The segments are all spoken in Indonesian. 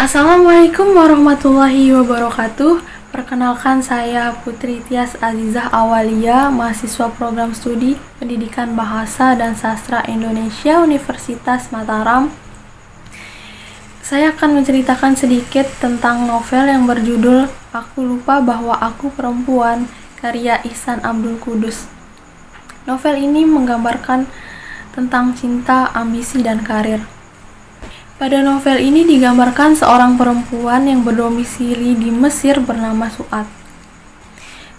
Assalamualaikum warahmatullahi wabarakatuh. Perkenalkan, saya Putri Tias Azizah Awalia, mahasiswa program studi Pendidikan Bahasa dan Sastra Indonesia Universitas Mataram. Saya akan menceritakan sedikit tentang novel yang berjudul Aku Lupa Bahwa Aku Perempuan, karya Ihsan Abdul Qudus. Novel ini menggambarkan tentang cinta, ambisi, dan karir. Pada novel ini digambarkan seorang perempuan yang berdomisili di Mesir bernama Su'ad.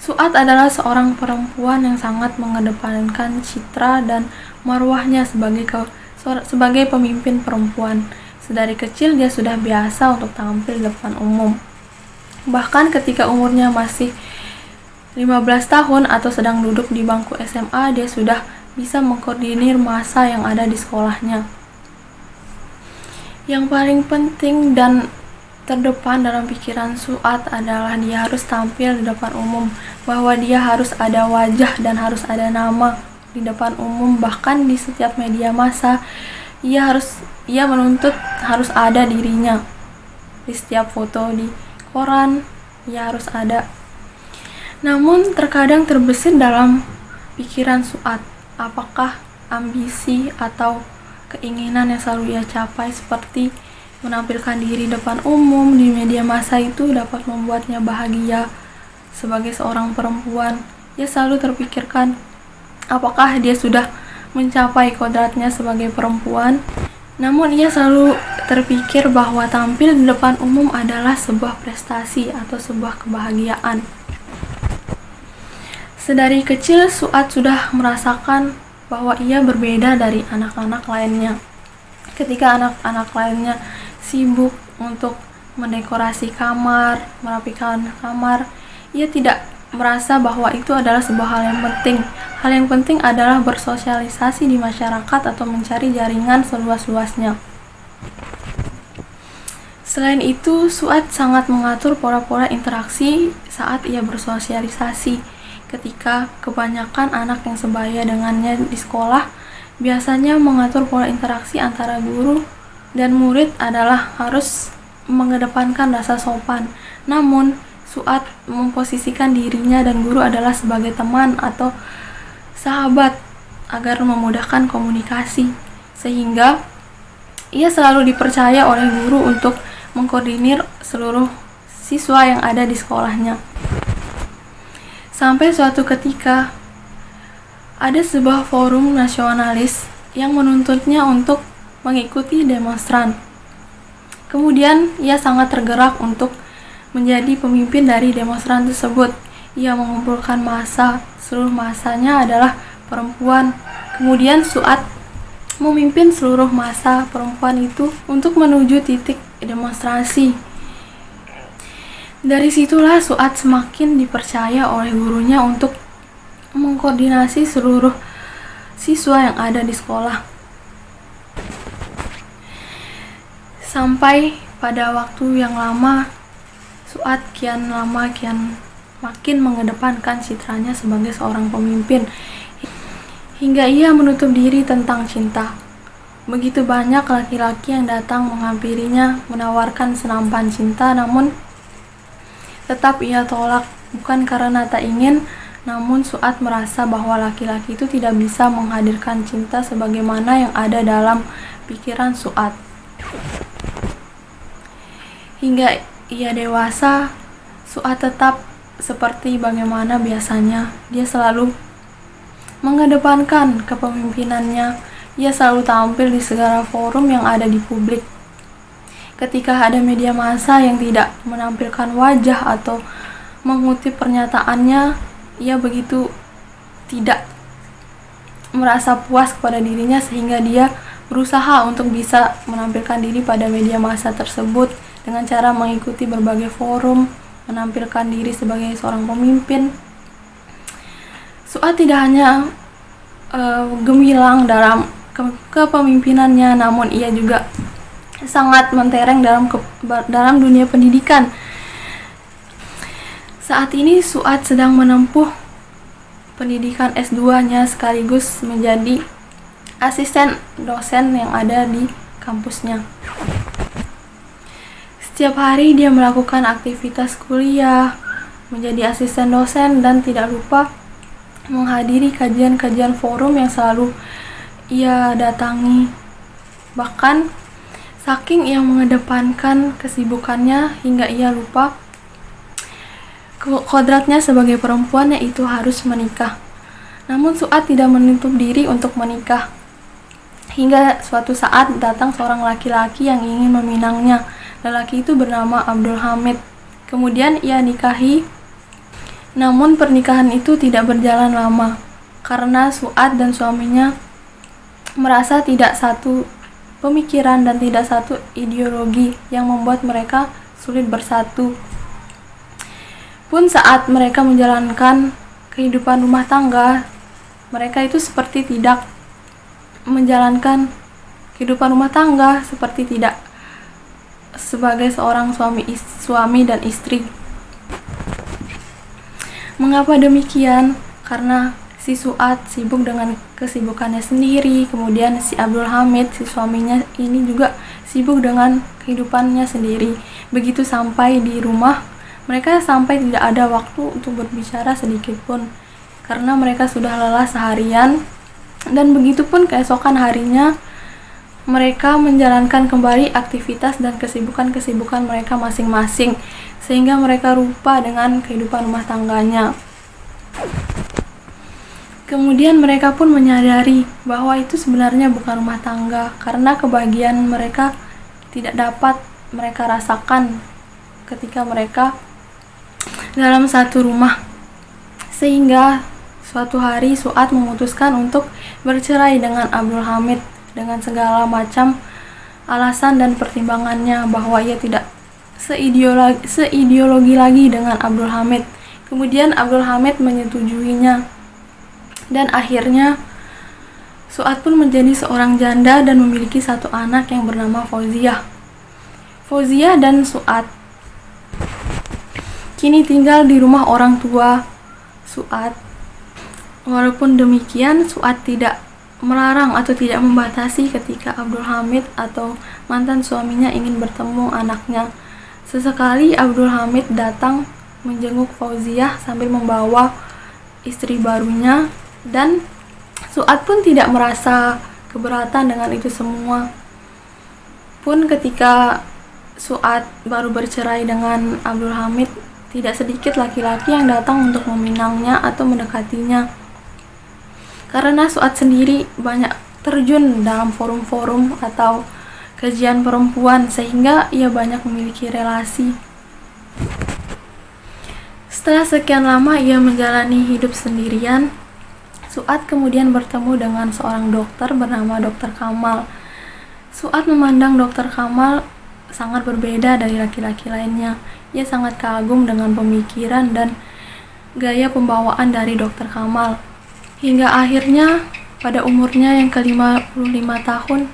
Su'ad adalah seorang perempuan yang sangat mengedepankan citra dan marwahnya sebagai pemimpin perempuan. Sedari kecil dia sudah biasa untuk tampil di depan umum. Bahkan ketika umurnya masih 15 tahun atau sedang duduk di bangku SMA, dia sudah bisa mengkoordinir massa yang ada di sekolahnya. Yang paling penting dan terdepan dalam pikiran Su'ad adalah dia harus tampil di depan umum, bahwa dia harus ada wajah dan harus ada nama di depan umum. Bahkan di setiap media massa, ia menuntut harus ada dirinya. Di setiap foto di koran, ia harus ada. Namun terkadang terbesit dalam pikiran Su'ad, apakah ambisi atau keinginan yang selalu ia capai seperti menampilkan diri depan umum di media massa itu dapat membuatnya bahagia sebagai seorang perempuan. Ia selalu terpikirkan apakah dia sudah mencapai kodratnya sebagai perempuan. Namun ia selalu terpikir bahwa tampil di depan umum adalah sebuah prestasi atau sebuah kebahagiaan. Sedari kecil Su'ad sudah merasakan bahwa ia berbeda dari anak-anak lainnya. Ketika anak-anak lainnya sibuk untuk mendekorasi kamar, merapikan kamar, ia tidak merasa bahwa itu adalah sebuah hal yang penting. Hal yang penting adalah bersosialisasi di masyarakat atau mencari jaringan seluas-luasnya. Selain itu, Su'ad sangat mengatur pola-pola interaksi saat ia bersosialisasi. Ketika kebanyakan anak yang sebaya dengannya di sekolah, biasanya mengatur pola interaksi antara guru dan murid adalah harus mengedepankan rasa sopan. Namun, Su'ad memposisikan dirinya dan guru adalah sebagai teman atau sahabat agar memudahkan komunikasi, sehingga ia selalu dipercaya oleh guru untuk mengkoordinir seluruh siswa yang ada di sekolahnya. Sampai suatu ketika, ada sebuah forum nasionalis yang menuntutnya untuk mengikuti demonstran. Kemudian, ia sangat tergerak untuk menjadi pemimpin dari demonstran tersebut. Ia mengumpulkan massa, seluruh massanya adalah perempuan. Kemudian, Su'ad memimpin seluruh massa perempuan itu untuk menuju titik demonstrasi. Dari situlah Su'ad semakin dipercaya oleh gurunya untuk mengkoordinasi seluruh siswa yang ada di sekolah. Sampai pada waktu yang lama, Su'ad kian makin mengedepankan citranya sebagai seorang pemimpin, hingga ia menutup diri tentang cinta. Begitu banyak laki-laki yang datang menghampirinya, menawarkan senampan cinta, namun tetap ia tolak, bukan karena tak ingin, namun Su'ad merasa bahwa laki-laki itu tidak bisa menghadirkan cinta sebagaimana yang ada dalam pikiran Su'ad. Hingga ia dewasa, Su'ad tetap seperti bagaimana biasanya. Dia selalu mengedepankan kepemimpinannya. Ia selalu tampil di segala forum yang ada di publik. Ketika ada media massa yang tidak menampilkan wajah atau mengutip pernyataannya, ia begitu tidak merasa puas kepada dirinya sehingga dia berusaha untuk bisa menampilkan diri pada media massa tersebut dengan cara mengikuti berbagai forum, menampilkan diri sebagai seorang pemimpin. Su'ad tidak hanya gemilang dalam kepemimpinannya, namun ia juga sangat mentereng dalam dunia pendidikan. Saat ini Su'ad sedang menempuh pendidikan S2-nya sekaligus menjadi asisten dosen yang ada di kampusnya. Setiap hari dia melakukan aktivitas kuliah, menjadi asisten dosen, dan tidak lupa menghadiri kajian-kajian forum yang selalu ia datangi. Bahkan saking ia mengedepankan kesibukannya hingga ia lupa kodratnya sebagai perempuan, yaitu harus menikah. Namun Su'ad tidak menutup diri untuk menikah. Hingga suatu saat datang seorang laki-laki yang ingin meminangnya. Lelaki itu bernama Abdul Hamid. Kemudian ia nikahi. Namun pernikahan itu tidak berjalan lama karena Su'ad dan suaminya merasa tidak satu pemikiran dan tidak satu ideologi yang membuat mereka sulit bersatu. Pun saat mereka menjalankan kehidupan rumah tangga, mereka itu seperti tidak menjalankan kehidupan rumah tangga, seperti tidak sebagai seorang suami dan istri. Mengapa demikian? Karena si Su'ad sibuk dengan kesibukannya sendiri, kemudian si Abdul Hamid, si suaminya ini juga sibuk dengan kehidupannya sendiri. Begitu sampai di rumah, mereka sampai tidak ada waktu untuk berbicara sedikit pun, karena mereka sudah lelah seharian. Dan begitu pun keesokan harinya, mereka menjalankan kembali aktivitas dan kesibukan-kesibukan mereka masing-masing, sehingga mereka lupa dengan kehidupan rumah tangganya. Kemudian mereka pun menyadari bahwa itu sebenarnya bukan rumah tangga, karena kebahagiaan mereka tidak dapat mereka rasakan ketika mereka dalam satu rumah. Sehingga suatu hari Su'ad memutuskan untuk bercerai dengan Abdul Hamid dengan segala macam alasan dan pertimbangannya bahwa ia tidak seideologi lagi dengan Abdul Hamid. Kemudian Abdul Hamid menyetujuinya, dan akhirnya Su'ad pun menjadi seorang janda dan memiliki satu anak yang bernama Fauziah. Fauziah dan Su'ad kini tinggal di rumah orang tua Su'ad. Walaupun demikian, Su'ad tidak melarang atau tidak membatasi ketika Abdul Hamid atau mantan suaminya ingin bertemu anaknya. Sesekali Abdul Hamid datang menjenguk Fauziah sambil membawa istri barunya, dan Su'ad pun tidak merasa keberatan dengan itu semua. Pun ketika Su'ad baru bercerai dengan Abdul Hamid, tidak sedikit laki-laki yang datang untuk meminangnya atau mendekatinya. Karena Su'ad sendiri banyak terjun dalam forum-forum atau kajian perempuan, sehingga ia banyak memiliki relasi. Setelah sekian lama ia menjalani hidup sendirian, Su'ad kemudian bertemu dengan seorang dokter bernama Dr. Kamal. Su'ad memandang Dr. Kamal sangat berbeda dari laki-laki lainnya. Ia sangat kagum dengan pemikiran dan gaya pembawaan dari Dr. Kamal. Hingga akhirnya pada umurnya yang ke-55 tahun,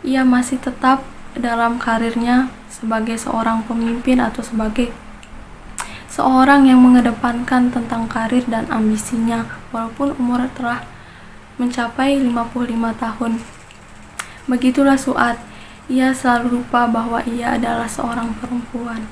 ia masih tetap dalam karirnya sebagai seorang pemimpin atau sebagai seorang yang mengedepankan tentang karir dan ambisinya walaupun umur telah mencapai 55 tahun. Begitulah Su'ad, ia selalu lupa bahwa ia adalah seorang perempuan.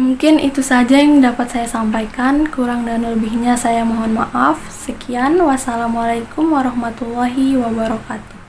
Mungkin itu saja yang dapat saya sampaikan. Kurang dan lebihnya saya mohon maaf. Sekian, wassalamualaikum warahmatullahi wabarakatuh.